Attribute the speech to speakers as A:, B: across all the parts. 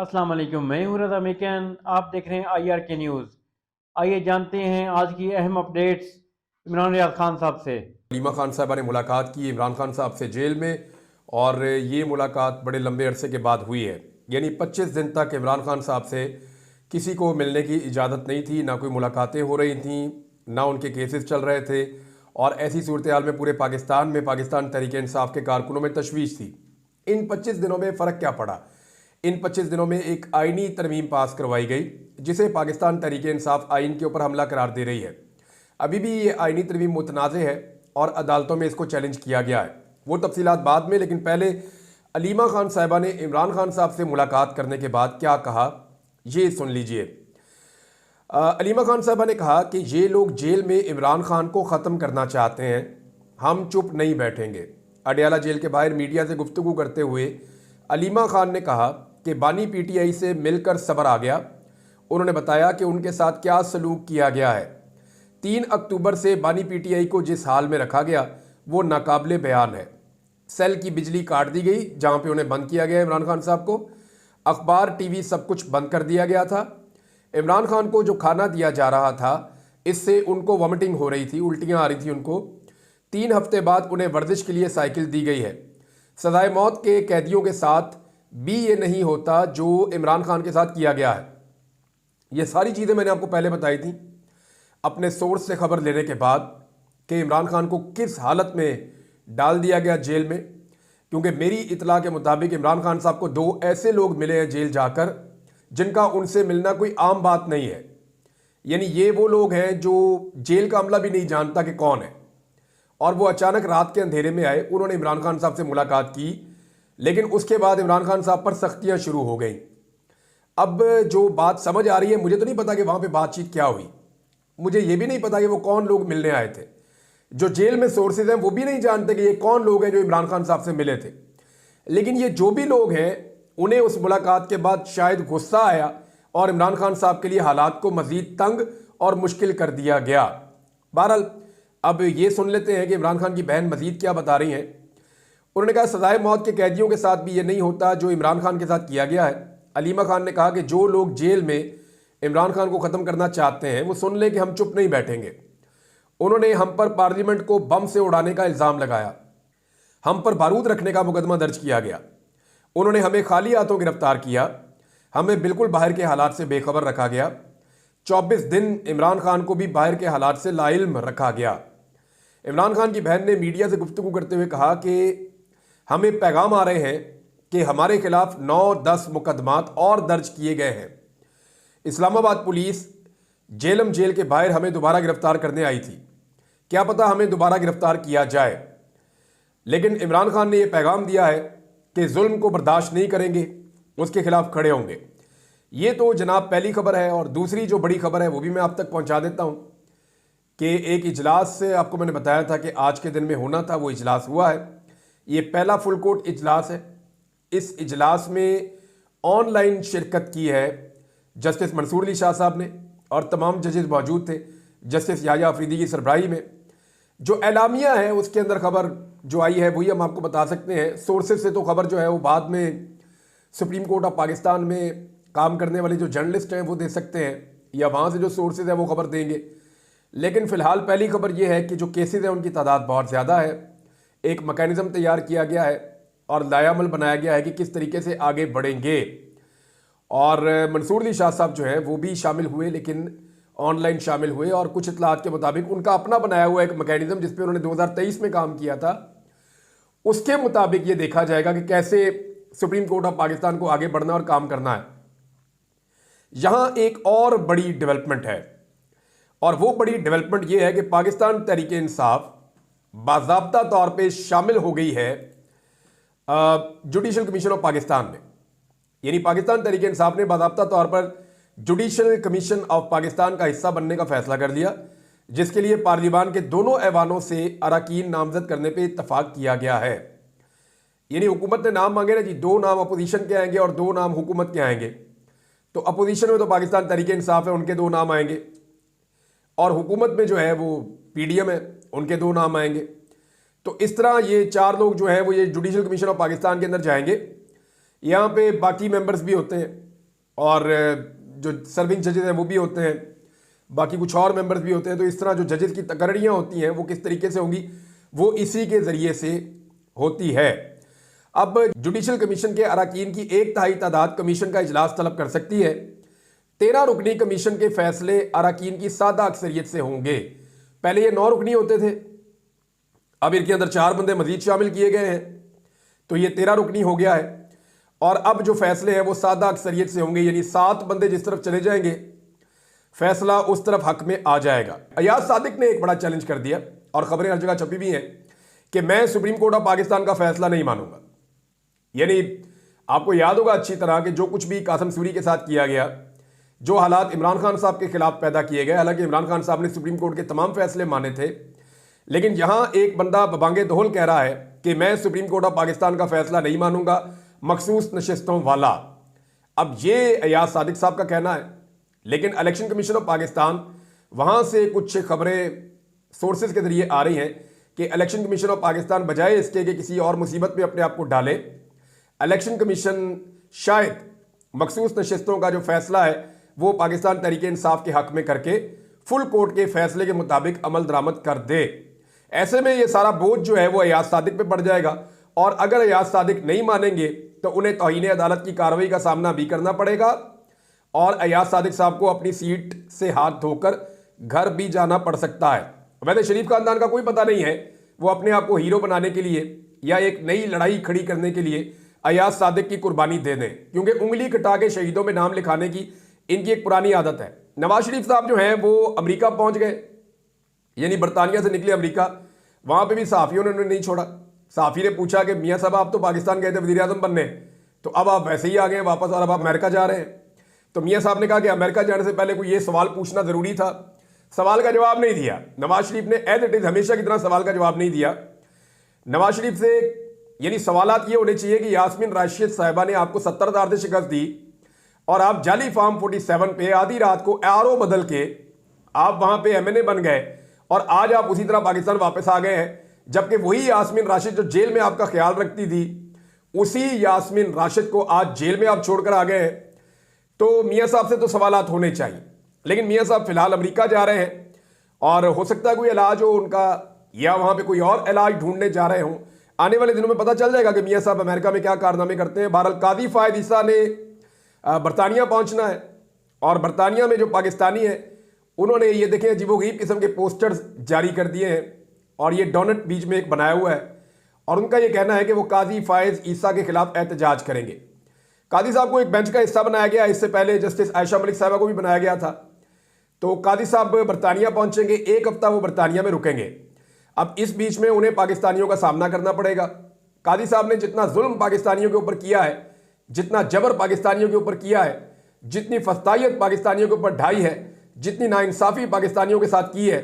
A: अस्सलाम वालेकुम। मैं हूं रज़ा मेकन। आप देख रहे हैं IRK न्यूज़। आइए जानते हैं आज की अहम अपडेट्स इमरान रियाज खान साहब से।
B: हलीमा खान साहबा ने मुलाकात की इमरान खान साहब से जेल में। और ये मुलाकात बड़े लंबे अरसे के बाद हुई है। यानी 25 दिन तक इमरान खान साहब से किसी को मिलने की इजाज़त नहीं थी, ना कोई मुलाकातें हो रही थी, ना उनके केसेस चल रहे थे। और ऐसी सूरत हाल में पूरे पाकिस्तान में पाकिस्तान तहरीक इंसाफ के कारकुनों में तशवीश थी। इन 25 दिनों में फ़र्क क्या पड़ा? इन 25 दिनों में एक आइनी तरमीम पास करवाई गई जिसे पाकिस्तान तहरीक इंसाफ आइन के ऊपर हमला करार दे रही है। अभी भी ये आइनी तरमीम मुतनाज़ है और अदालतों में इसको चैलेंज किया गया है। वो तफसीलात बाद में, लेकिन पहले अलीमा खान साहिबा ने इमरान खान साहब से मुलाकात करने के बाद क्या कहा, ये सुन लीजिए। अलीमा खान साहिबा ने कहा कि ये लोग जेल में इमरान खान को ख़त्म करना चाहते हैं, हम चुप नहीं बैठेंगे। अडयाला जेल के बाहर मीडिया से गुफ्तगू करते हुए अलीमा खान ने कहा कि बानी PTI से मिलकर सब्र आ गया। उन्होंने बताया कि उनके साथ क्या सलूक किया गया है। 3 अक्टूबर से बानी PTI को जिस हाल में रखा गया वो नाकाबिले बयान है। सेल की बिजली काट दी गई जहां पे उन्हें बंद किया गया इमरान खान साहब को। अखबार TV सब कुछ बंद कर दिया गया था। इमरान खान को जो खाना दिया जा रहा था इससे उनको वॉमिटिंग हो रही थी, उल्टियां आ रही थी उनको। 3 हफ्ते बाद उन्हें वर्जिश के लिए साइकिल दी गई है। सजाए मौत के कैदियों के साथ भी ये नहीं होता जो इमरान खान के साथ किया गया है। ये सारी चीज़ें मैंने आपको पहले बताई थी अपने सोर्स से खबर लेने के बाद कि इमरान खान को किस हालत में डाल दिया गया जेल में। क्योंकि मेरी इतला के मुताबिक इमरान खान साहब को 2 ऐसे लोग मिले हैं जेल जाकर जिनका उनसे मिलना कोई आम बात नहीं है। यानी ये वो लोग हैं जो जेल का अमला भी नहीं जानता कि कौन है, और वो अचानक रात के अंधेरे में आए। उन्होंने इमरान खान साहब से मुलाकात की, लेकिन उसके बाद इमरान खान साहब पर सख्तियां शुरू हो गई। अब जो बात समझ आ रही है, मुझे तो नहीं पता कि वहां पे बातचीत क्या हुई, मुझे ये भी नहीं पता कि वो कौन लोग मिलने आए थे। जो जेल में सोर्सेज हैं वो भी नहीं जानते कि ये कौन लोग हैं जो इमरान खान साहब से मिले थे। लेकिन ये जो भी लोग हैं उन्हें उस मुलाकात के बाद शायद गुस्सा आया और इमरान खान साहब के लिए हालात को मजीद तंग और मुश्किल कर दिया गया। बहरहाल अब ये सुन लेते हैं कि इमरान खान की बहन मजीद क्या बता रही हैं। उन्होंने कहा सजाए मौत के कैदियों के साथ भी ये नहीं होता जो इमरान खान के साथ किया गया है। अलीमा खान ने कहा कि जो लोग जेल में इमरान खान को ख़त्म करना चाहते हैं वो सुन ले कि हम चुप नहीं बैठेंगे। उन्होंने हम पर पार्लियामेंट को बम से उड़ाने का इल्ज़ाम लगाया, हम पर बारूद रखने का मुकदमा दर्ज किया गया। उन्होंने हमें खाली हाथों गिरफ्तार किया, हमें बिल्कुल बाहर के हालात से बेखबर रखा गया। 24 दिन इमरान खान को भी बाहर के हालात से लाइल्म रखा गया। इमरान खान की बहन ने मीडिया से गुफ्तगू करते हुए कहा कि हमें पैगाम आ रहे हैं कि हमारे खिलाफ 9-10 मुकदमात और दर्ज किए गए हैं। इस्लामाबाद पुलिस जेलम जेल के बाहर हमें दोबारा गिरफ्तार करने आई थी, क्या पता हमें दोबारा गिरफ्तार किया जाए। लेकिन इमरान खान ने यह पैगाम दिया है कि जुल्म को बर्दाश्त नहीं करेंगे, उसके खिलाफ खड़े होंगे। ये तो जनाब पहली खबर है। और दूसरी जो बड़ी खबर है वो भी मैं आप तक पहुंचा देता हूं कि एक इजलास से आपको मैंने बताया था कि आज के दिन में होना था, वो इजलास हुआ है। ये पहला फुल कोर्ट इजलास है। इस इजलास में ऑनलाइन शिरकत की है जस्टिस मंसूर अली शाह साहब ने और तमाम जजेस मौजूद थे जस्टिस याया अफरीदी की सरबराही में। जो एलामिया है उसके अंदर खबर जो आई है वही हम आपको बता सकते हैं। सोर्सेज से तो खबर जो है वो बाद में सुप्रीम कोर्ट ऑफ पाकिस्तान में काम करने वाले जो जर्नलिस्ट हैं वो दे सकते हैं, या वहाँ से जो सोर्सेज है वो खबर देंगे। लेकिन फ़िलहाल पहली खबर ये है कि जो केसेज हैं उनकी तादाद बहुत ज़्यादा है। एक मैकेनिज़्म तैयार किया गया है और लायामल बनाया गया है कि किस तरीके से आगे बढ़ेंगे। और मंसूर अली शाह साहब जो है वो भी शामिल हुए, लेकिन ऑनलाइन शामिल हुए। और कुछ इतलात के मुताबिक उनका अपना बनाया हुआ एक मैकेनिज्म जिस पे उन्होंने 2023 में काम किया था, उसके मुताबिक ये देखा जाएगा कि कैसे सुप्रीम कोर्ट ऑफ पाकिस्तान को आगे बढ़ना और काम करना है। यहां एक और बड़ी डेवलपमेंट है, और वो बड़ी डेवलपमेंट ये है कि पाकिस्तान तहरीक इंसाफ बाज़ाब्ता तौर पे शामिल हो गई है जुडिशल कमीशन ऑफ पाकिस्तान में। यानी पाकिस्तान तहरीक इंसाफ ने बाज़ाब्ता तौर पर जुडिशल कमीशन ऑफ पाकिस्तान का हिस्सा बनने का फैसला कर लिया, जिसके लिए पार्लियामान के दोनों ऐवानों से अरकान नामजद करने पे इत्तफाक किया गया है। यानी हुकूमत ने नाम मांगे ना जी, 2 नाम अपोजिशन के आएंगे और 2 नाम हुकूमत के आएंगे। तो अपोजिशन में तो पाकिस्तान तहरीक इंसाफ है, उनके 2 नाम आएंगे, और हुकूमत में जो है वो PDM है, उनके 2 नाम आएंगे। तो इस तरह ये 4 लोग जो हैं वो ये जुडिशल कमीशन ऑफ पाकिस्तान के अंदर जाएंगे। यहाँ पे बाकी मेंबर्स भी होते हैं, और जो सर्विंग जजेस हैं वो भी होते हैं, बाकी कुछ और मेंबर्स भी होते हैं। तो इस तरह जो जजेस की तकर्रियाँ होती हैं वो किस तरीके से होंगी, वो इसी के ज़रिए से होती है। अब जुडिशल कमीशन के अरकान की 1/3 तादाद कमीशन का इजलास तलब कर सकती है। 13 रुकनी कमीशन के फैसले अरकान की सादा अक्सरियत से होंगे। पहले ये 9 रुकनी होते थे, अब इनके अंदर 4 बंदे मजीद शामिल किए गए हैं, तो ये 13 रुकनी हो गया है। और अब जो फैसले हैं वो सादा अक्सरियत से होंगे, यानी 7 बंदे जिस तरफ चले जाएंगे फैसला उस तरफ हक में आ जाएगा। अयाज सादिक ने एक बड़ा चैलेंज कर दिया और खबरें हर जगह छपी भी हैं कि मैं सुप्रीम कोर्ट ऑफ पाकिस्तान का फैसला नहीं मानूंगा। यानी आपको याद होगा अच्छी तरह कि जो कुछ भी कासिम सूरी के साथ किया गया, जो हालात इमरान खान साहब के खिलाफ पैदा किए गए, हालांकि इमरान खान साहब ने सुप्रीम कोर्ट के तमाम फैसले माने थे, लेकिन यहां एक बंदा बबांगे दोहल कह रहा है कि मैं सुप्रीम कोर्ट ऑफ पाकिस्तान का फैसला नहीं मानूंगा, मखसूस नशिस्तों वाला। अब ये अयाज सादिक साहब का कहना है, लेकिन इलेक्शन कमीशन ऑफ पाकिस्तान वहां से कुछ खबरें सोर्सेज के जरिए आ रही हैं कि इलेक्शन कमीशन ऑफ पाकिस्तान बजाय इसके कि किसी और मुसीबत में अपने आप को डाले, इलेक्शन कमीशन शायद मखसूस नशिस्तों का जो फैसला है वो पाकिस्तान तहरीक इंसाफ के हक में करके फुल कोर्ट के फैसले के मुताबिक अमल दरामद कर दे। ऐसे में ये सारा बोझ जो है वो अयाज सादिक पे पड़ जाएगा, और अगर अयाज सादिक नहीं मानेंगे तो उन्हें तौहीन अदालत की कार्रवाई का सामना भी करना पड़ेगा और अयाज सादिक साहब को अपनी सीट से हाथ धोकर घर भी जाना पड़ सकता है। वैसे शरीफ खानदान का कोई पता नहीं है, वो अपने आप को हीरो बनाने के लिए या एक नई लड़ाई खड़ी करने के लिए अयाज सादिक की कुर्बानी दे दें, क्योंकि उंगली कटा के शहीदों में नाम लिखाने की इनकी एक पुरानी आदत है। नवाज शरीफ साहब जो हैं वो अमेरिका पहुंच गए, यानी बरतानिया से निकले अमेरिका, वहां पे भी सहाफ़ियों ने उन्हें नहीं छोड़ा। सहाफ़ी ने पूछा कि मियाँ साहब आप तो पाकिस्तान गए थे वज़ीर आज़म बनने, तो अब आप वैसे ही आ गए वापस और अब आप अमेरिका जा रहे हैं। तो मियाँ साहब ने कहा कि अमेरिका जाने से पहले कोई ये सवाल पूछना ज़रूरी था। सवाल का जवाब नहीं दिया नवाज शरीफ ने, एज इट इज़ हमेशा की तरह सवाल का जवाब नहीं दिया। नवाज शरीफ से यानी सवालात ये होने चाहिए कि यास्मीन राशिद साहिबा ने आपको 70,000 से शिकस्त दी और आप जाली फार्म 47 पे आधी रात को आरओ बदल के आप वहां पे एमएनए बन गए और आज आप उसी तरह पाकिस्तान वापस आ गए हैं, जबकि वही यास्मीन राशिद जो जेल में आपका ख्याल रखती थी, उसी यास्मीन राशिद को आज जेल में आप छोड़कर आ गए हैं। तो मियाँ साहब से तो सवालात होने चाहिए, लेकिन मियाँ साहब फिलहाल अमेरिका जा रहे हैं और हो सकता है कोई इलाज हो उनका, या वहां पे कोई और इलाज ढूंढने जा रहे हों। आने वाले दिनों में पता चल जाएगा कि मियाँ साहब अमेरिका में क्या कारनामे करते हैं। बहरहाल कादी फायद ईसा ने बरतानिया पहुंचना है और बरतानिया में जो पाकिस्तानी है उन्होंने ये देखें अजीबोगरीब किस्म के पोस्टर्स जारी कर दिए हैं और ये डोनट बीच में एक बनाया हुआ है और उनका ये कहना है कि वो कादी फायद ईसा के खिलाफ एहतजाज करेंगे। कादी साहब को एक बेंच का हिस्सा बनाया गया, इससे पहले जस्टिस आयशा मलिक साहबा को भी बनाया गया था। तो कादी साहब बरतानिया पहुंचेंगे, 1 हफ्ता वो बरतानिया में रुकेंगे। अब इस बीच में उन्हें पाकिस्तानियों का सामना करना पड़ेगा। कादी साहब ने जितना जुल्म पाकिस्तानियों के ऊपर किया है, जितना जबर पाकिस्तानियों के ऊपर किया है, जितनी फस्तायत पाकिस्तानियों के ऊपर ढाई है, जितनी नाइंसाफ़ी पाकिस्तानियों के साथ की है,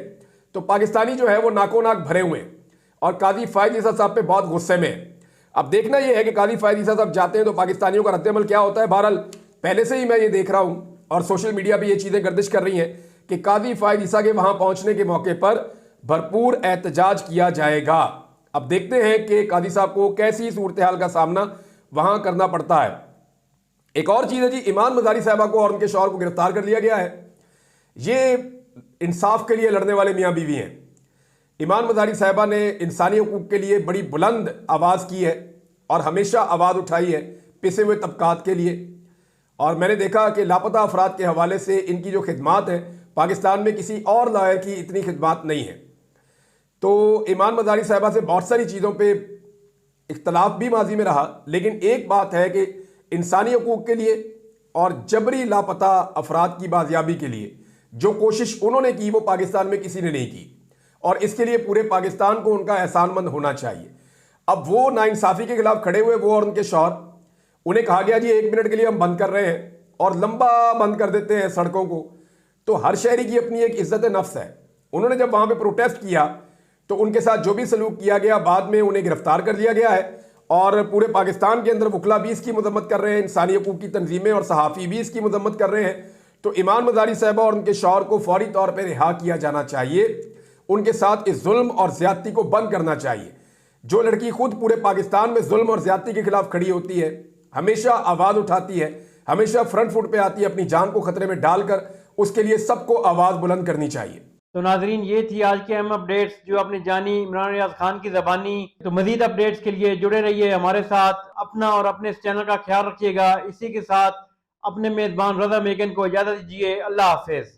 B: तो पाकिस्तानी जो है वो नाको नाक भरे हुए हैं और कादी फायद ईसा साहब पे बहुत गुस्से में है। अब देखना यह है कि कादी फायद ईसा साहब जाते हैं तो पाकिस्तानियों का रद्द-ए-अमल क्या होता है। बहरहाल पहले से ही मैं ये देख रहा हूँ और सोशल मीडिया पर ये चीज़ें गर्दिश कर रही हैं कि कादी फायद ईसा के वहाँ पहुँचने के मौके पर भरपूर एहतजाज किया जाएगा। अब देखते हैं कि कादी साहब को कैसी सूरत हाल का सामना वहां करना पड़ता है। एक और चीज है जी, ईमान मजारी साहबा को और उनके शौहर को गिरफ्तार कर लिया गया है। ये इंसाफ के लिए लड़ने वाले मियाँ बीवी हैं। ईमान मजारी साहबा ने इंसानी हकूक के लिए बड़ी बुलंद आवाज़ की है और हमेशा आवाज़ उठाई है पिसे हुए तबकात के लिए। और मैंने देखा कि लापता अफराद के हवाले से इनकी जो खिदमात है, पाकिस्तान में किसी और लॉयर की इतनी खिदमात नहीं है। तो ईमान मजारी साहबा से बहुत सारी चीज़ों पे इख्तलाफ भी माजी में रहा, लेकिन एक बात है कि इंसानी हकूक के लिए और जबरी लापता अफराद की बाजियाबी के लिए जो कोशिश उन्होंने की वो पाकिस्तान में किसी ने नहीं की और इसके लिए पूरे पाकिस्तान को उनका एहसानमंद होना चाहिए। अब वो नाइंसाफ़ी के खिलाफ खड़े हुए वो और उनके शौहर, उन्हें कहा गया जी 1 मिनट के लिए हम बंद कर रहे हैं और लंबा बंद कर देते हैं सड़कों को। तो हर शहरी की अपनी एक इज्जत नफ्स है। उन्होंने जब वहां पे प्रोटेस्ट किया तो उनके साथ जो भी सलूक किया गया, बाद में उन्हें गिरफ्तार कर लिया गया है और पूरे पाकिस्तान के अंदर वकला भी इसकी मजम्मत कर रहे हैं, इंसानी हकूक की तंजीमें और सहाफ़ी भी इसकी मजम्मत कर रहे हैं। तो ईमान मजारी साहबा और उनके शौहर को फौरी तौर पर रिहा किया जाना चाहिए। उनके साथ इस जुल्म और ज्यादती को बंद करना चाहिए। जो लड़की खुद पूरे पाकिस्तान में जुल्म और ज्यादती के खिलाफ खड़ी होती है, हमेशा आवाज़ उठाती है, हमेशा फ्रंट फुट पे आती है, अपनी जान को खतरे में डालकर। उसके लिए सबको आवाज बुलंद करनी चाहिए।
A: तो नाजरीन, ये थी आज के अहम अपडेट्स जो आपने जानी इमरान रियाज खान की ज़बानी। तो मजीद अपडेट्स के लिए जुड़े रहिए हमारे साथ। अपना और अपने इस चैनल का ख्याल रखिएगा। इसी के साथ अपने मेज़बान रज़ा मेगन को इजाज़त दीजिए। अल्लाह हाफिज़।